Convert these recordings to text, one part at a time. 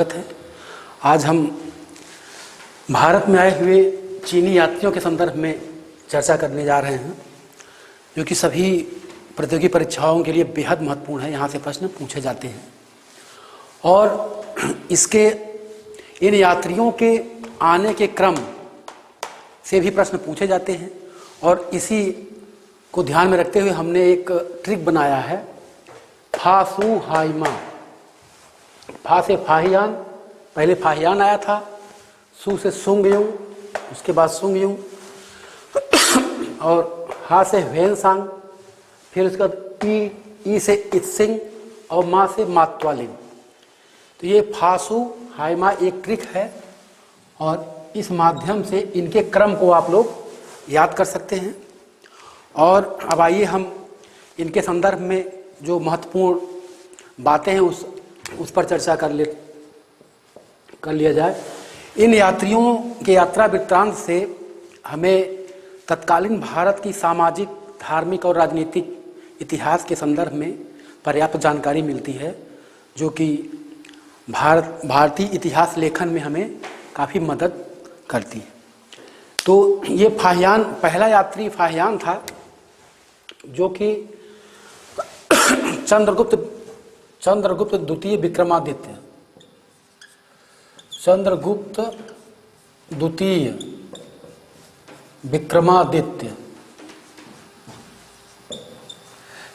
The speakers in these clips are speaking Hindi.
है। आज हम भारत में आए हुए चीनी यात्रियों के संदर्भ में चर्चा करने जा रहे हैं, जो कि सभी प्रतियोगी परीक्षाओं के लिए बेहद महत्वपूर्ण है। यहाँ से प्रश्न पूछे जाते हैं और इसके इन यात्रियों के आने के क्रम से भी प्रश्न पूछे जाते हैं और इसी को ध्यान में रखते हुए हमने एक ट्रिक बनाया है, फा सू हाइमा। फा से फाहियान, पहले फाहियान आया था, सू से सुंगयुं, उसके बाद सुंगयुं, और हा से वेनसांग, फिर उसके बाद ई से इत्सिंग और मा से मात्वालिंग। तो ये फासू हाइमा एक ट्रिक है और इस माध्यम से इनके क्रम को आप लोग याद कर सकते हैं। और अब आइए हम इनके संदर्भ में जो महत्वपूर्ण बातें हैं उस पर चर्चा कर लिया जाए। इन यात्रियों के यात्रा वृत्तांत से हमें तत्कालीन भारत की सामाजिक, धार्मिक और राजनीतिक इतिहास के संदर्भ में पर्याप्त जानकारी मिलती है, जो कि भारतीय इतिहास लेखन में हमें काफ़ी मदद करती है। तो ये फाहियान, पहला यात्री फाहियान था, जो कि चंद्रगुप्त द्वितीय विक्रमादित्य, चंद्रगुप्त द्वितीय विक्रमादित्य,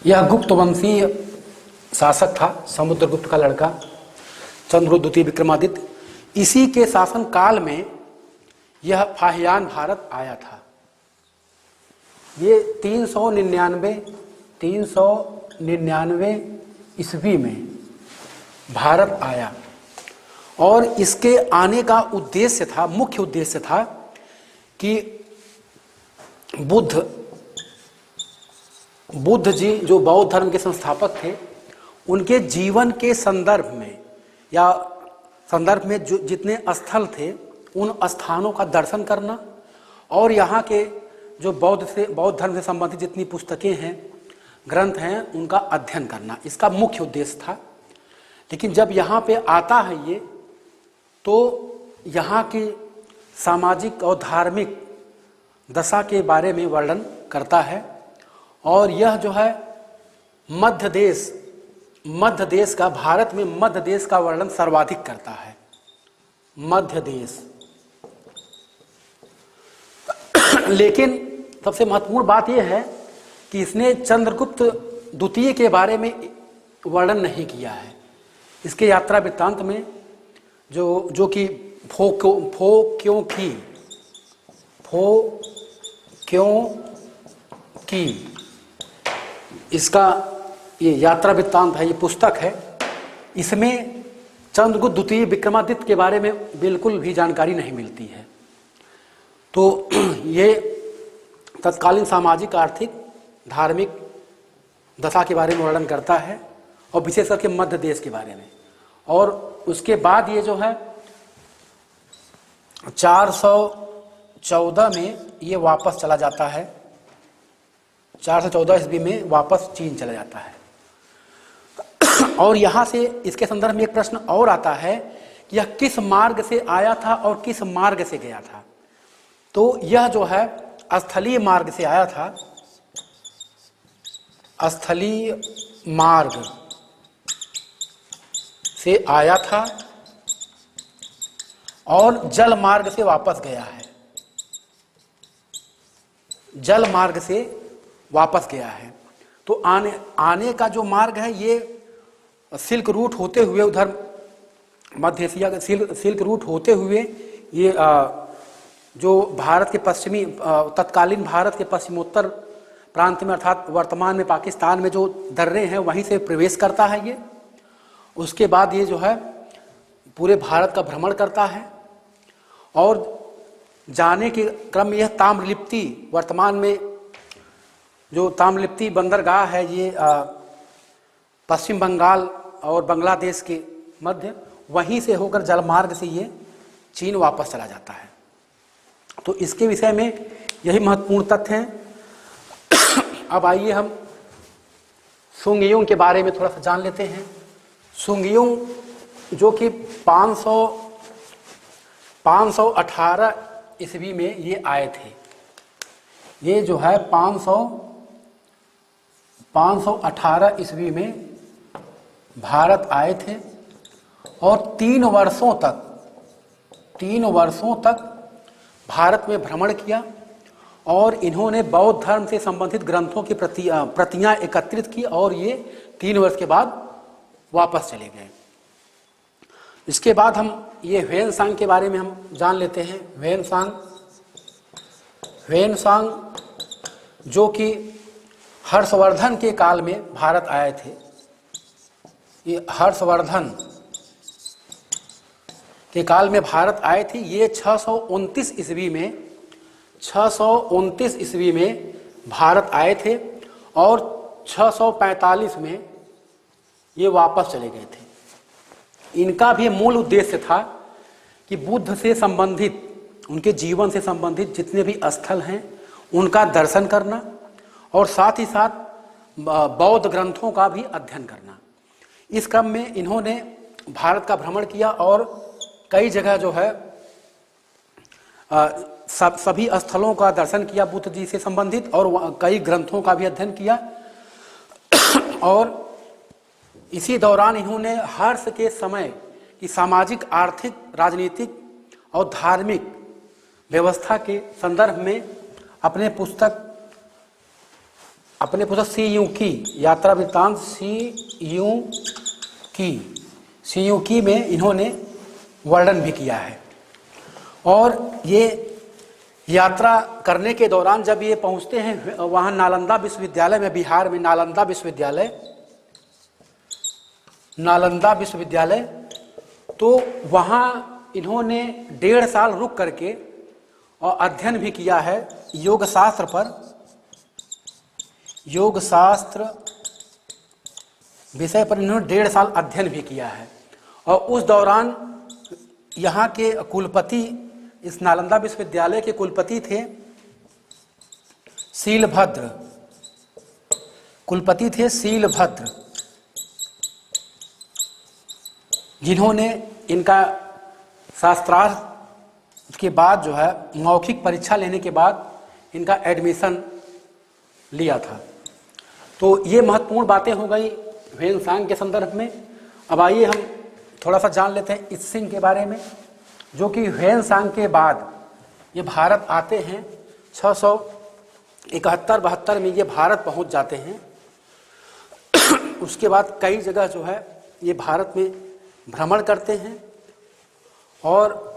यह गुप्त वंशीय शासक था, समुद्रगुप्त का लड़का चंद्रगुप्त द्वितीय विक्रमादित्य। इसी के शासन काल में यह फाहियान भारत आया था। ये 399 ईस्वी में भारत आया और इसके आने का उद्देश्य था, मुख्य उद्देश्य था कि बुद्ध जी जो बौद्ध धर्म के संस्थापक थे, उनके जीवन के संदर्भ में या संदर्भ में जो जितने स्थल थे उन स्थानों का दर्शन करना और यहाँ के जो बौद्ध धर्म से संबंधित जितनी पुस्तकें हैं, ग्रंथ हैं, उनका अध्ययन करना, इसका मुख्य उद्देश्य था। लेकिन जब यहाँ पे आता है ये, तो यहाँ की सामाजिक और धार्मिक दशा के बारे में वर्णन करता है और यह जो है मध्य देश का, भारत में मध्य देश का वर्णन सर्वाधिक करता है। मध्य देश। लेकिन सबसे महत्वपूर्ण बात यह है कि इसने चंद्रगुप्त द्वितीय के बारे में वर्णन नहीं किया है। इसके यात्रा वृत्तांत में जो कि फो क्यों की इसका ये यात्रा वृत्तांत है, ये पुस्तक है, इसमें चंद्रगुप्त द्वितीय विक्रमादित्य के बारे में बिल्कुल भी जानकारी नहीं मिलती है। तो ये तत्कालीन सामाजिक, आर्थिक, धार्मिक दशा के बारे में वर्णन करता है और विशेष करके मध्य देश के बारे में। और उसके बाद ये जो है 414 में ये वापस चला जाता है, 414 ईस्वी में वापस चीन चला जाता है। और यहाँ से इसके संदर्भ में एक प्रश्न और आता है कि यह किस मार्ग से आया था और किस मार्ग से गया था। तो यह जो है स्थलीय मार्ग से आया था, स्थलीय मार्ग से आया था और जल मार्ग से वापस गया है, जल मार्ग से वापस गया है। तो आने का जो मार्ग है ये सिल्क रूट होते हुए, उधर मध्य एशिया का सिल्क रूट होते हुए ये जो भारत के पश्चिमी, तत्कालीन भारत के पश्चिमोत्तर प्रांत में, अर्थात वर्तमान में पाकिस्तान में जो दर्रे हैं वहीं से प्रवेश करता है ये। उसके बाद ये जो है पूरे भारत का भ्रमण करता है और जाने के क्रम में यह ताम्रलिप्ति, वर्तमान में जो ताम्रलिप्ति बंदरगाह है, ये पश्चिम बंगाल और बांग्लादेश के मध्य, वहीं से होकर जलमार्ग से ये चीन वापस चला जाता है। तो इसके विषय में यही महत्वपूर्ण तथ्य हैं। अब आइए हम सुंगयुं के बारे में थोड़ा सा जान लेते हैं। सुंगयुं जो कि 518 ईस्वी में ये आए थे। ये जो है 518 ईस्वी में भारत आए थे और 3 वर्षों तक भारत में भ्रमण किया और इन्होंने बौद्ध धर्म से संबंधित ग्रंथों की प्रतियां एकत्रित की और ये 3 वर्ष के बाद वापस चले गए। इसके बाद हम ये ह्वेनसांग के बारे में हम जान लेते हैं। ह्वेनसांग जो कि हर्षवर्धन के काल में भारत आए थे। ये हर्षवर्धन के काल में भारत आए थे। ये 629 ईस्वी में भारत आए थे और 645 में ये वापस चले गए थे। इनका भी मूल उद्देश्य था कि बुद्ध से संबंधित, उनके जीवन से संबंधित जितने भी स्थल हैं उनका दर्शन करना और साथ ही साथ बौद्ध ग्रंथों का भी अध्ययन करना। इस क्रम में इन्होंने भारत का भ्रमण किया और कई जगह जो है सभी स्थलों का दर्शन किया बुद्ध जी से संबंधित और कई ग्रंथों का भी अध्ययन किया। और इसी दौरान इन्होंने हर्ष के समय की सामाजिक, आर्थिक, राजनीतिक और धार्मिक व्यवस्था के संदर्भ में अपने पुस्तक सी यू की यात्रा वृत्तांत सी यू की में इन्होंने वर्णन भी किया है। और ये यात्रा करने के दौरान जब ये पहुंचते हैं वहाँ नालंदा विश्वविद्यालय में, बिहार में नालंदा विश्वविद्यालय, तो वहाँ इन्होंने 1.5 साल रुक करके और अध्ययन भी किया है योग शास्त्र विषय पर इन्होंने 1.5 साल अध्ययन भी किया है। और उस दौरान यहाँ के कुलपति, इस नालंदा विश्वविद्यालय के कुलपति थे शीलभद्र, जिन्होंने इनका शास्त्रार्थ के बाद जो है मौखिक परीक्षा लेने के बाद इनका एडमिशन लिया था। तो ये महत्वपूर्ण बातें हो गई ह्वेनसांग के संदर्भ में। अब आइए हम थोड़ा सा जान लेते हैं इत्सिंग के बारे में, जो कि ह्वेनसांग के बाद ये भारत आते हैं। 671-72 में ये भारत पहुंच जाते हैं। उसके बाद कई जगह जो है ये भारत में भ्रमण करते हैं और